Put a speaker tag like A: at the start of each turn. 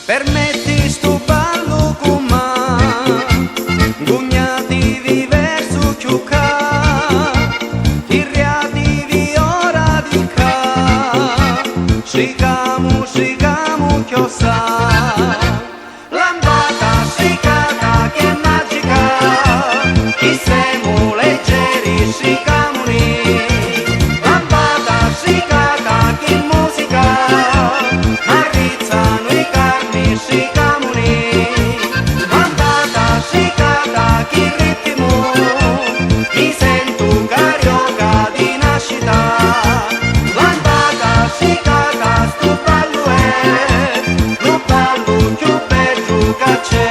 A: Permetti sto ballo con me, gugnati viver su chiuca, tirriati vi ora di ca, sigamu chiosa, lambata sicata che è magica, chi siamo leggeri sigamu ni, lambata sicata che musica, arrizzano i carni sigamu ni, lambata sicata che ritmo, mi sento carioca di nascita, lambata sicata sto ballo è, lo ballo più bello che c'è.